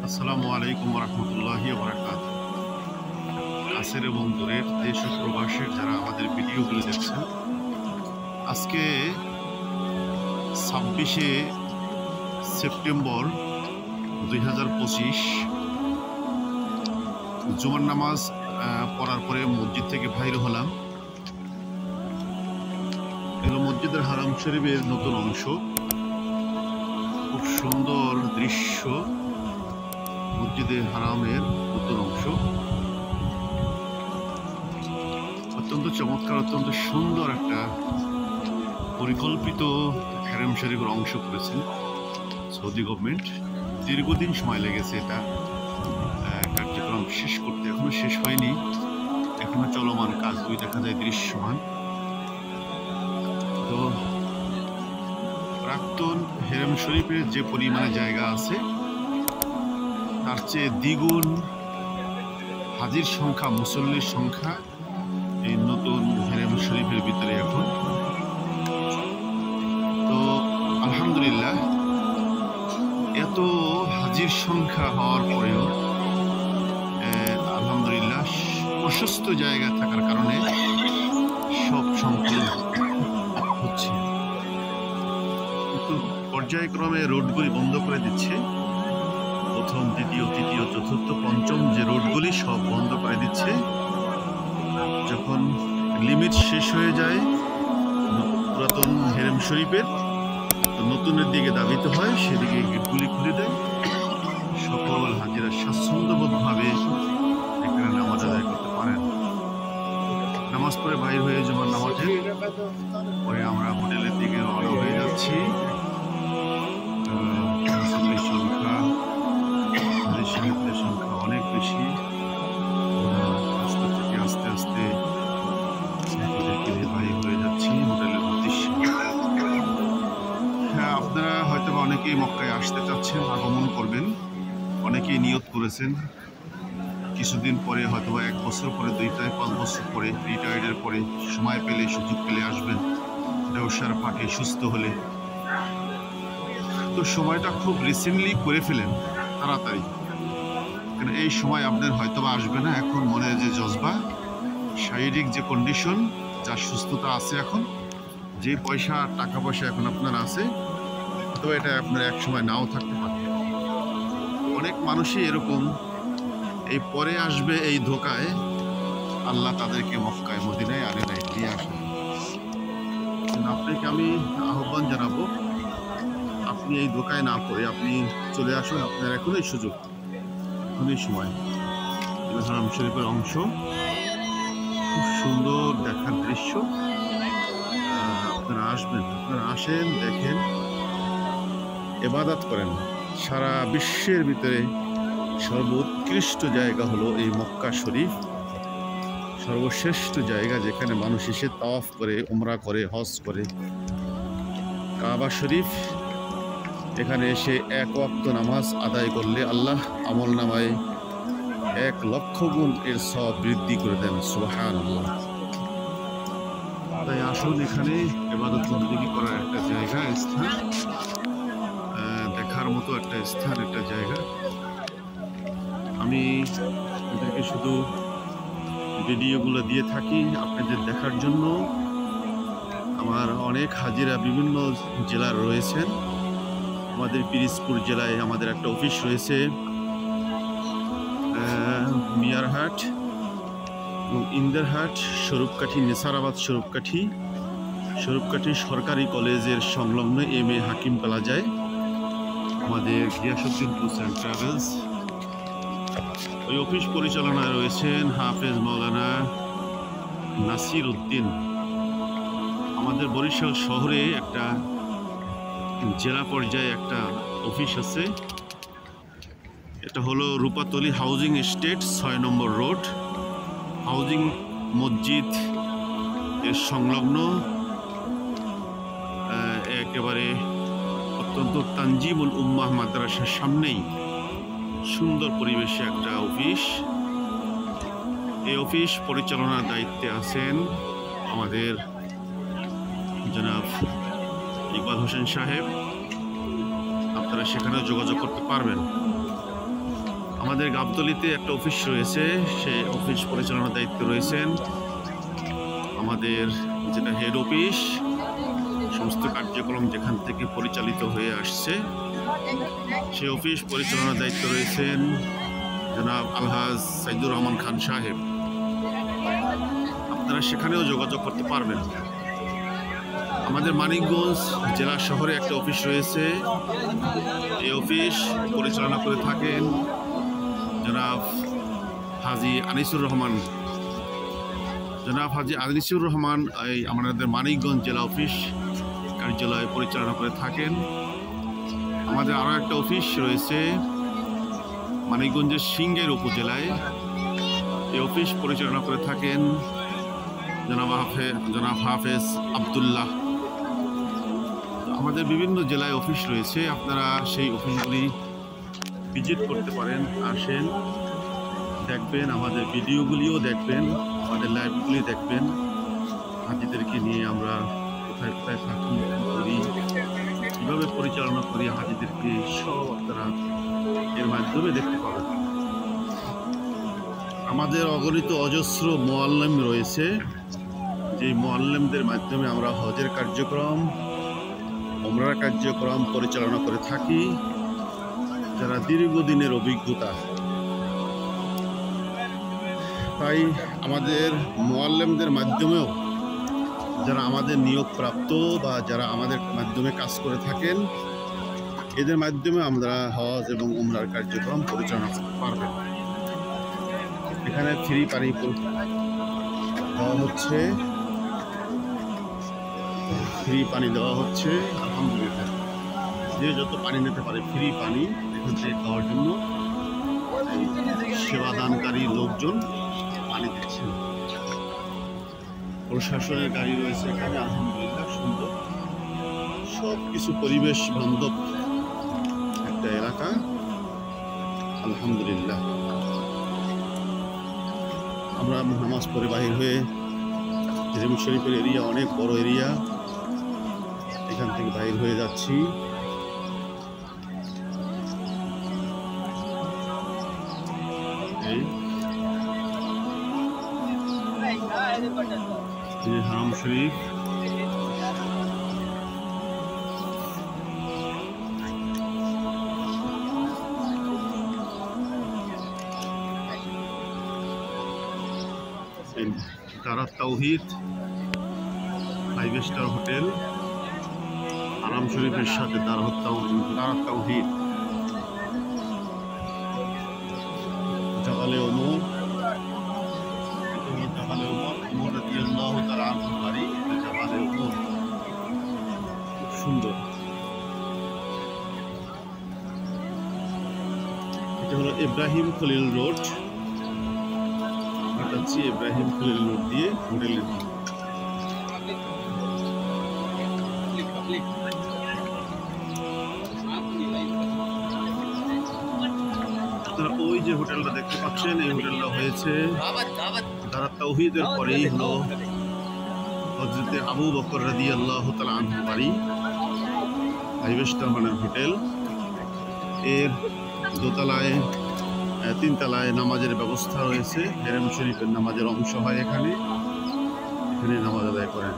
আসসালামু আলাইকুম রহমতুল্লাহি ওয়া বারাকাতুহু। কাছের এবং দূরের দেশ ও প্রবাসের যারা আমাদের ভিডিওগুলো দেখছেন, আজকে 26শে সেপ্টেম্বর 2025 জুমার নামাজ পড়ার পরে মসজিদ থেকে বাইর হলাম। এগুলো মসজিদের হারাম শরীফের নতুন অংশ, খুব সুন্দর দৃশ্য। মসজিদে হারামের নতুন অংশ অত্যন্ত চমৎকার, অত্যন্ত সুন্দর একটা পরিকল্পিত হারাম শরীফের অংশ করেছে সৌদি গভর্নমেন্ট। দীর্ঘদিন সময় লেগেছে এটা কার্যক্রম শেষ করতে, এখনো শেষ হয়নি, এখনো চলমান কাজ ওই দেখা যায় দৃশ্যমান। তো প্রাক্তন হারাম শরীফের যে পরিমাণে জায়গা আছে তার চেয়ে দ্বিগুণ হাজির সংখ্যা, মুসল্লির সংখ্যা এই নতুন হারাম শরীফের ভিতরে এখন। তো আলহামদুলিল্লাহ, এত হাজির সংখ্যা হওয়ার পরেও আলহামদুলিল্লাহ প্রশস্ত জায়গা থাকার কারণে সব সংকলন হচ্ছে, কিন্তু পর্যায়ক্রমে রোডগুলি বন্ধ করে দিচ্ছে। প্রথম, দ্বিতীয়, তৃতীয়, চতুর্থ, পঞ্চম যে রোডগুলি সব বন্ধ করে দিচ্ছে। যখন লিমিট শেষ হয়ে যায় পুরাতন হারাম শরীফের, নতুনের দিকে দাবিত হয়, সেদিকে গেটগুলি খুলে দেয়। সকল হাজিরা স্বাচ্ছন্দ্যবোধভাবে এখানে নামাজ আদায় করতে পারেন। নামাজ পড়ে বাইর হয়ে জুমার নামাজে পরে আমরা হোটেলের দিকে রওনা হয়ে যাচ্ছি। সংখ্যা অনেক বেশি। আস্তে আস্তে বাইর হয়ে যাচ্ছি হোটেলের উদ্দেশ্যে। হ্যাঁ, আপনারা হয়তো অনেকেই মক্কায় আসতে চাচ্ছেন, আগমন করবেন, অনেকেই নিয়ত করেছেন। কিছুদিন পরে হয়তো 1 বছর পরে, 2 থেকে 5 বছর পরে, রিটায়ার্ডের পরে সময় পেলে, সুযোগ পেলে আসবেন, ব্যবসার ফাঁকে সুস্থ হলে। তো সময়টা খুব রিসেন্টলি করে ফেলেন, তাড়াতাড়ি, কারণ এই সময় আপনার হয়তো বা আসবে না। এখন মনের যে জজবা, শারীরিক যে কন্ডিশন, যার সুস্থতা আছে, এখন যে পয়সা, টাকা পয়সা এখন আপনার আছে, তো এটা আপনার এক সময় নাও থাকতে পারে। অনেক মানুষই এরকম এই পরে আসবে এই ধোকায় আল্লাহ তাদেরকে মক্কায় মদিনায় আনে নাই, নিয়ে আসে। আপনাকে আমি আহ্বান জানাবো, আপনি এই ধোকায় না পড়ে আপনি চলে আসুন। আপনার এখনই সুযোগ, এখনই সময়। হারাম শরীফের অংশ, খুব সুন্দর দেখার দৃশ্য। আপনারা আসবেন, আপনারা আসেন, দেখেন, ইবাদত করেন। সারা বিশ্বের ভিতরে সর্বোৎকৃষ্ট জায়গা হলো এই মক্কা শরীফ, সর্বশ্রেষ্ঠ জায়গা যেখানে মানুষ এসে তাওয়াফ করে, উমরা করে, হজ করে। কাবা শরীফ, এখানে এসে 1 ওয়াক্ত নামাজ আদায় করলে আল্লাহ আমল নামায় 1 লক্ষ গুণ এর সওয়াব বৃদ্ধি করে দেন। সুবহানাল্লাহ। তাই আসুন, এখানে ইবাদত বন্দেগী করার একটা জায়গা, স্থান, দেখার মতো একটা স্থান, একটা জায়গা। আমি আপনাদেরকে শুধু ভিডিওগুলো দিয়ে থাকি আপনাদের দেখার জন্য। আমার অনেক হাজিরা বিভিন্ন জেলার রয়েছেন। আমাদের পিরিজপুর জেলায় আমাদের একটা অফিস রয়েছে, মিয়ারহাট এবং ইন্দারহাট, স্বরূপকাঠি, নেসারাবাদ স্বরূপকাঠি সরকারি কলেজের সংলগ্ন MA হাকিম প্লাজায় আমাদের গিয়াসউদ্দিন ট্যুরস অ্যান্ড ট্রাভেলস। ওই অফিস পরিচালনায় রয়েছেন হাফেজ মাওলানা নাসির উদ্দিন। আমাদের বরিশাল শহরে একটা জেলা পর্যায়ে একটা অফিস আছে, এটা হলো রূপাতলী হাউজিং এস্টেট, 6 নম্বর রোড, হাউজিং মসজিদ এর সংলগ্ন, একেবারে অত্যন্ত তানজিমুল উম্মাহ মাদ্রাসার সামনেই সুন্দর পরিবেশে একটা অফিস। এই অফিস পরিচালনার দায়িত্বে আছেন আমাদের জনাব ইকবাল হোসেন সাহেব। আপনারা সেখানে যোগাযোগ করতে পারবেন। আমাদের গাবতলীতে একটা অফিস রয়েছে, সেই অফিস পরিচালনার দায়িত্বে রয়েছেন আমাদের যেটা হেড অফিস। সমস্ত কার্যক্রম যেখান থেকে পরিচালিত হয়ে আসছে, সেই অফিস পরিচালনার দায়িত্ব রয়েছেন জনাব আলহাজ সাইদুর রহমান খান সাহেব। আপনারা সেখানেও যোগাযোগ করতে পারবেন। আমাদের মানিকগঞ্জ জেলা শহরে একটা অফিস রয়েছে, এই অফিস পরিচালনা করে থাকেন জনাব হাজী আনিসুর রহমান। জনাব হাজী আনিসুর রহমান এই আমাদের মানিকগঞ্জ জেলা অফিস কার্যালয় পরিচালনা করে থাকেন। আমাদের আরও একটা অফিস রয়েছে মানিকগঞ্জের সিংহের উপজেলায়, এই অফিস পরিচালনা করে থাকেন জনাব হাফেজ আবদুল্লাহ। আমাদের বিভিন্ন জেলায় অফিস রয়েছে, আপনারা সেই অফিসগুলি ভিজিট করতে পারেন। আসেন, দেখবেন, আমাদের ভিডিওগুলিও দেখবেন, আমাদের লাইভগুলি দেখবেন। হাজিদেরকে নিয়ে আমরা কোথায় কোথায় থাকি, করি, কীভাবে পরিচালনা করি হাজিদেরকে, সব আপনারা এর মাধ্যমে দেখতে পাবেন। আমাদের অগণিত অজস্র মুআল্লিম রয়েছে, যেই মুআল্লিমদের মাধ্যমে আমরা হজের কার্যক্রম, উমরার কার্যক্রম পরিচালনা করে থাকি, যারা দীর্ঘদিনের অভিজ্ঞতা। তাই আমাদের মুআল্লিমদের মাধ্যমেও যারা আমাদের নিয়োগপ্রাপ্ত বা যারা আমাদের মাধ্যমে কাজ করে থাকেন, এদের মাধ্যমে আমরা হজ এবং উমরার কার্যক্রম পরিচালনা করতে পারবেন। এখানে ফ্রি পানি দেওয়া হচ্ছে, ফ্রি পানি দেওয়া হচ্ছে। আলহামদুলিল্লাহ, যে যত পানি নিতে পারে ফ্রি পানি এখান থেকে খাওয়ার জন্য সেবাদানকারী লোকজন পানি দিচ্ছেন। প্রশাসনের গাড়ি রয়েছে এখানে। আলহামদুলিল্লাহ, সুন্দর সব কিছু পরিবেশ বান্ধব একটা এলাকা। আলহামদুলিল্লাহ, আমরা নামাজ পড়ে বাহির হয়ে হিরম শরীফের এরিয়া অনেক বড় এরিয়া, এখান থেকে বাহির হয়ে যাচ্ছি। হারাম শরীফ, দারাত তাওহীদ 5 স্টার হোটেল, হারাম শরীফের সাথে দারাত তাওহীদ, জাবালে ওমর, জাবালে ওমর রাদিয়াল্লাহু তাআলা আনহু বাড়ি, জাবালে ওমর, খুব সুন্দর। এটা হলো ইব্রাহিম খলিল রোড, যাচ্ছি ইব্রাহিম খলিল রোড দিয়ে হোটেলের দিকে। ওই যে হোটেলটা দেখতে পাচ্ছেন, এই হোটেলটা হয়েছে দারাত তাওহীদের পরেই হলো হযরতে আবু বকর রাদিয়াল্লাহু তাআলা আনহু বাড়ি, 5 স্টার মানের হোটেল। এর দোতলায় 3 তলায় নামাজের ব্যবস্থা রয়েছে, হেরেম শরীফের নামাজের অংশ হয় এখানে, এখানে নামাজ আদায় করেন।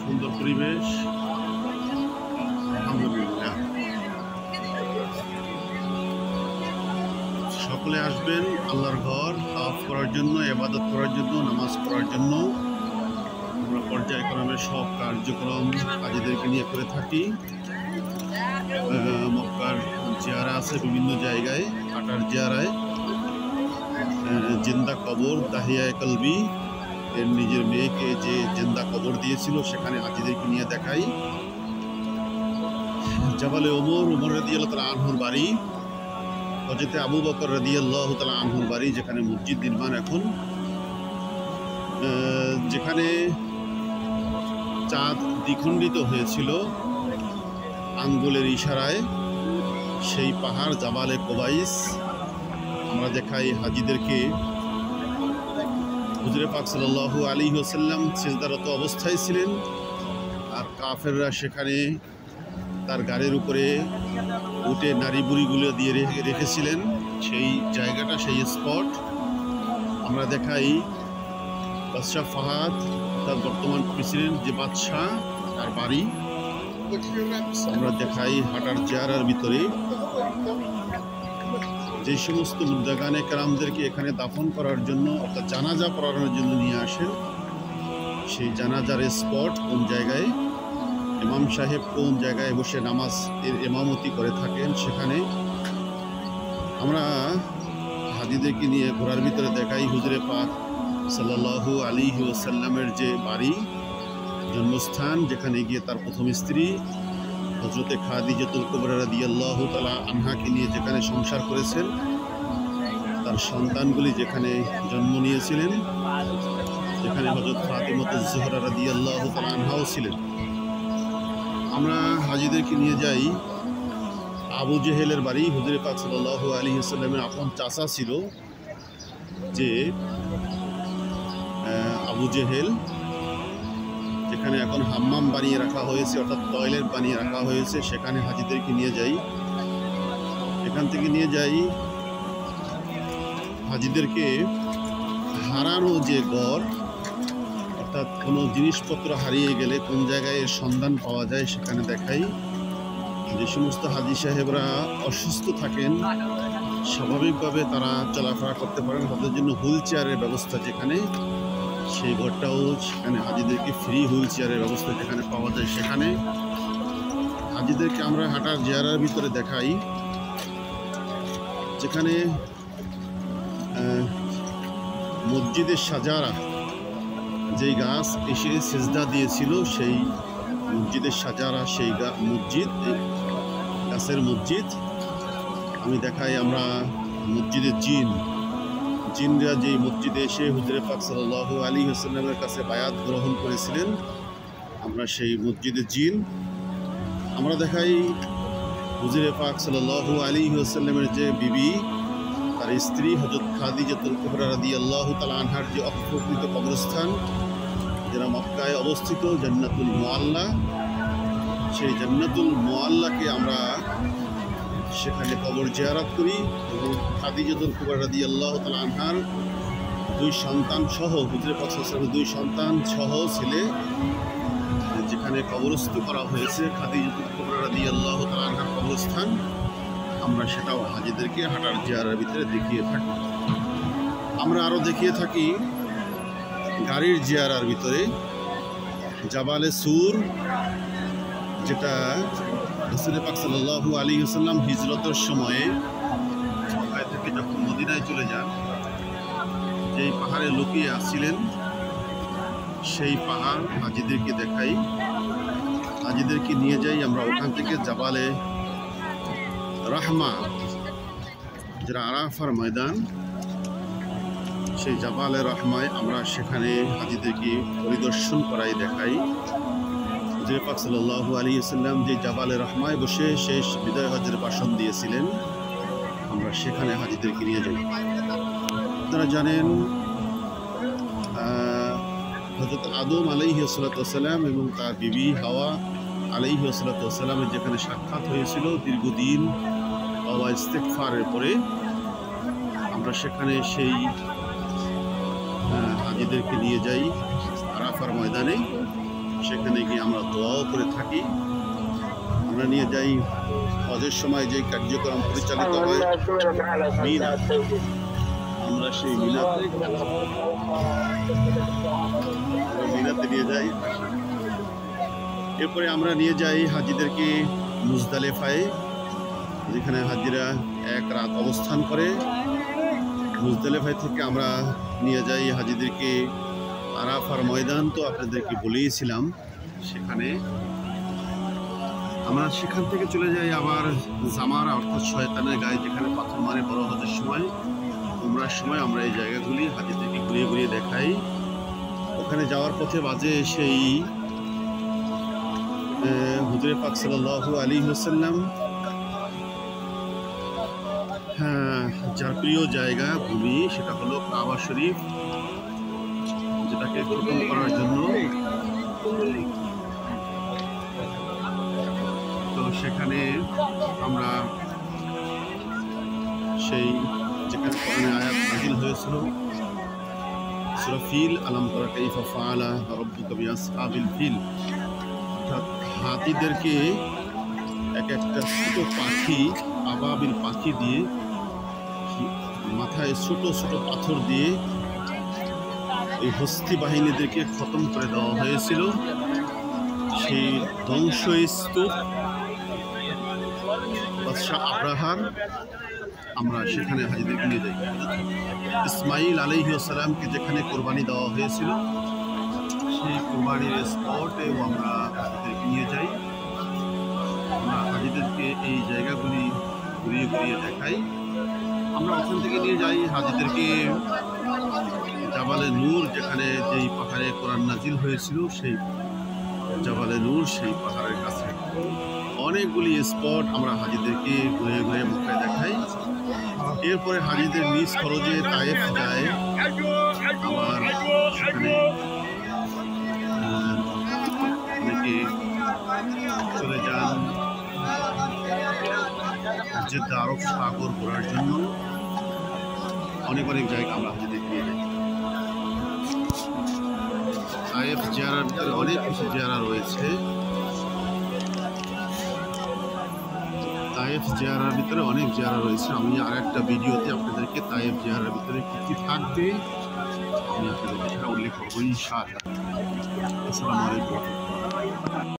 সুন্দর পরিবেশ, আলহামদুলিল্লাহ। সকলে আসবেন আল্লাহর ঘর তাওয়াফ করার জন্য, ইবাদত করার জন্য, নামাজ পড়ার জন্য। আমরা পর্যায়ক্রমে সব কার্যক্রম হাজিদেরকে নিয়ে করে থাকি। মক্কার জিয়ারা আছে বিভিন্ন জায়গায়, কাটার জিয়ারায়, জিন্দা কবর দাহিয়ায়ে কলবি, এর নিজের মেয়েকে যে জিন্দা কবর দিয়েছিল সেখানে হাজিদেরকে নিয়ে দেখাই। জাবালে ওমর, ওমর রাদিয়াল্লাহু তাআলা আনহুর বাড়ি, হযরতে আবু বকর রাদিয়াল্লাহু তাআলা আনহুর বাড়ি, যেখানে মসজিদ নির্মাণ এখন, যেখানে চাঁদ দ্বিখণ্ডিত হয়েছিল আঙ্গুলের ইশারায়, সেই পাহাড় জাবালে কোবাইস আমরা দেখাই হাজিদেরকে। হুজুরে পাক সাল্লাল্লাহু আলাইহি ওয়াসাল্লাম সিজদারত অবস্থায় ছিলেন, আর কাফেররা সেখানে তার গাড়ির উপরে উঠে নারী বুড়িগুলো দিয়ে রেখেছিলেন। সেই জায়গাটা, সেই স্পট আমরা দেখাই। বাদশাহ ফাহাদ, তার বর্তমান প্রেসিডেন্ট যে বাদশাহ, তার বাড়ি আমরা দেখাই হাটার জিয়ারার ভিতরে। যে সমস্ত মুদ্দাগানে কেরামদেরকে এখানে দাফন করার জন্য অর্থাৎ জানাজা পড়ানোর জন্য নিয়ে আসেন, সেই জানাজার স্পট কোন জায়গায়, ইমাম সাহেব কোন জায়গায় বসে নামাজ এর ইমামতি করে থাকেন, সেখানে আমরা হাজিদেরকে নিয়ে ঘোরার ভিতরে দেখাই হুজুরে পাক সাল্লাল্লাহু আলাইহি ওয়াসাল্লামের যে বাড়ি, জন্মস্থান, যেখানে গিয়ে তার প্রথম স্ত্রী হযরতে খাদিজাতুল কুবরা রাদিয়াল্লাহু তাআলা আনহাকে নিয়ে যেখানে সংসার করেছেন, তার সন্তানগুলি যেখানে জন্ম নিয়েছিলেন, যেখানে হযরত ফাতিমাতুজ জোহরা রাদিয়াল্লাহু তাআলা আনহাও ছিলেন। আমরা হাজিদেরকে নিয়ে যাই আবু জেহেলের বাড়ি। হুজুরে পাক সাল্লাল্লাহু আলাইহি ওয়াসাল্লামের আপন চাচা ছিল যে আবু জেহেল, যেখানে এখন হাম্মাম বানিয়ে রাখা হয়েছে অর্থাৎ টয়লেট বানিয়ে রাখা হয়েছে, সেখানে হাজিদেরকে নিয়ে যাই। এখান থেকে নিয়ে যাই হাজিদেরকে হারানো যে গড়, অর্থাৎ কোনো জিনিসপত্র হারিয়ে গেলে কোন জায়গায় এর সন্ধান পাওয়া যায় সেখানে দেখাই। যে সমস্ত হাজি সাহেবরা অসুস্থ থাকেন, স্বাভাবিকভাবে তারা চলাফেরা করতে পারেন, তাদের জন্য হুইল চেয়ারের ব্যবস্থা যেখানে, সেই ঘরটাও সেখানে হাজিদেরকে ফ্রি হুইল চেয়ারের ব্যবস্থা যেখানে পাওয়া যায়, সেখানে হাজিদেরকে আমরা হাটার জিয়ারার ভিতরে দেখাই। যেখানে মসজিদের সাজারা, যেই গাছ এসে সিজদা দিয়েছিল, সেই মসজিদের সাজারা, সেই মসজিদ, গাছের মসজিদ আমি দেখাই। আমরা মসজিদের জিনরা যেই মসজিদে এসে হুজুরে পাক সাল্লাল্লাহু আলাইহি ওয়াসাল্লামের কাছে বায়াত গ্রহণ করেছিলেন, আমরা সেই মসজিদের জিন আমরা দেখাই। হুজুরে পাক সাল্লাল্লাহু আলাইহি ওয়াসাল্লামের যে বিবি, তার স্ত্রী হযরত খাদিজাতুল কুবরা রাদিয়াল্লাহু তাআলা আনহার যে অপ্রকৃত কবরস্থান, যেটা মক্কায় অবস্থিত, জান্নাতুল মুআল্লা, সেই জান্নাতুল মুআল্লাকে আমরা সেখানে কবর জিয়ারত করি এবং খাদিজাতুল কুবরা রাদিয়াল্লাহু তাআলা আনহার দুই সন্তান সহ, হুজুরে পাক সাল্লাল্লাহু আলাইহি ওয়াসাল্লামের দুই সন্তান সহ ছেলে যেখানে কবরস্থ করা হয়েছে, খাদিজাতুল কুবরা রাদিয়াল্লাহু তাআলা আনহার কবরস্থান, আমরা সেটাও হাজিদেরকে হাটার জিয়ারার ভিতরে দেখিয়ে থাকি। আমরা আরও দেখিয়ে থাকি গাড়ির জিয়ারার ভিতরে জাবালে সুর, যেটা রাসূল পাক সাল্লাল্লাহু আলাইহি ওয়াসাল্লাম হিজরতের সময়ে মক্কা থেকে যখন মদিনায় চলে যান, যেই পাহাড়ে লুকিয়ে আসছিলেন, সেই পাহাড় হাজিদেরকে দেখাই। হাজিদেরকে নিয়ে যাই আমরা ওখান থেকে জাবালে রাহমা, যেটা আরাফার ময়দান, সেই জাবালে রাহমায় আমরা সেখানে হাজিদেরকে পরিদর্শন করাই দেখাই। হুজুরে পাক সাল্লাল্লাহু আলাইহি ওয়াসাল্লাম যে জাবালে রাহমায় বসে শেষ বিদায় হজ্জের ভাষণ দিয়েছিলেন, আমরা সেখানে হাজিদেরকে নিয়ে যাই। আপনারা জানেন হযরত আদম আলাইহিস সালাতু ওয়াস সালাম এবং তার বিবি হাওয়া আলাইহিস সালাতু ওয়াস সালামের যেখানে সাক্ষাৎ হয়েছিল দীর্ঘদিন তওবা ইস্তিগফারের পরে, আমরা সেখানে সেই হাজিদেরকে নিয়ে যাই আরাফার ময়দানে। সেখানে গিয়ে আমরা দোয়াও করে থাকি। আমরা নিয়ে যাই হজের সময় যে কার্যক্রম পরিচালিত হয় মিনাত, আমরা সেই মিনাতে নিয়ে যাই। এরপরে আমরা নিয়ে যাই হাজিদেরকে মুজদালিফায়, যেখানে হাজিরা এক রাত অবস্থান করে। মুজদালিফায় থেকে আমরা নিয়ে যাই হাজিদেরকে আরাফার ময়দান, তো আপনাদেরকে বলেইছিলাম সেখানে। আমরা সেখান থেকে চলে যাই আবার জামারা অর্থাৎ শয়তানের গায়ে, যেখানে পাথর মারে বড় হজের সময়, উমরার সময় আমরা এই জায়গাগুলি হাজিদেরকে ঘুরিয়ে ঘুরিয়ে দেখাই। ওখানে যাওয়ার পথে বাজে সেই হুজুরে পাক সাল্লাল্লাহু আলাইহি ওয়াসাল্লাম যার প্রিয় জায়গা ভূমি, সেটা হলো কাবা শরীফ। যাত্রাটাকে খতম করার জন্য। তো সেখানে আমরা সেই যেখানে কোরআনে আয়াত নাযিল হয়েছিল সূরা ফিল, আলাম তারা কাইফা ফাআলা রাব্বুকা বিআসহাবিল ফিল, অর্থাৎ হাতিদেরকে এক একটা ছোট পাখি, আবাবিল পাখি দিয়ে মাথায় ছোট ছোট পাথর দিয়ে এই হস্তি বাহিনীদেরকে খতম করে দেওয়া হয়েছিল। সেই ধ্বংসস্তূপ বাদশাহ আব্রাহার আমরা সেখানে হাজিদেরকে নিয়ে যাই। ইসমাইল আলাইহিস সালামকে যেখানে কোরবানি দেওয়া হয়েছিল সেই কোরবানির স্পটেও আমরা হাজিদেরকে নিয়ে যাই। আমরা হাজিদেরকে এই জায়গাগুলি ঘুরিয়ে ঘুরিয়ে দেখাই। আমরা ওখান থেকে নিয়ে যাই হাজিদেরকে জাবালে নূর, যেখানে যেই পাহাড়ে কোরআন নাজিল হয়েছিল সেই জাবালে নূর, সেই পাহাড়ের কাছে অনেকগুলি স্পট আমরা হাজিদেরকে ঘুরে ঘুরে মক্কায় দেখাই। এরপরে হাজিদের নিজ খরচে তায়েফ যায়, আবার সেখানে অনেকে চলে যান জেদ্দা আরব সাগর ঘোরার জন্য। অনেক অনেক জায়গা আমরা হাজিদের নিয়ে যাই। তায়েফ জিয়ারার ভিতরে অনেক কিছু জিয়ারা রয়েছে। তায়েফ জিয়ারার ভিতরে অনেক জিয়ারা রয়েছে। আমি আর একটা ভিডিওতে আপনাদেরকে তায়েফ জিয়ারার ভিতরে কি কি থাকবে আমি আপনাদেরকে সেটা উল্লেখ করবো ইনশাআল্লাহ। আসসালামু আলাইকুম।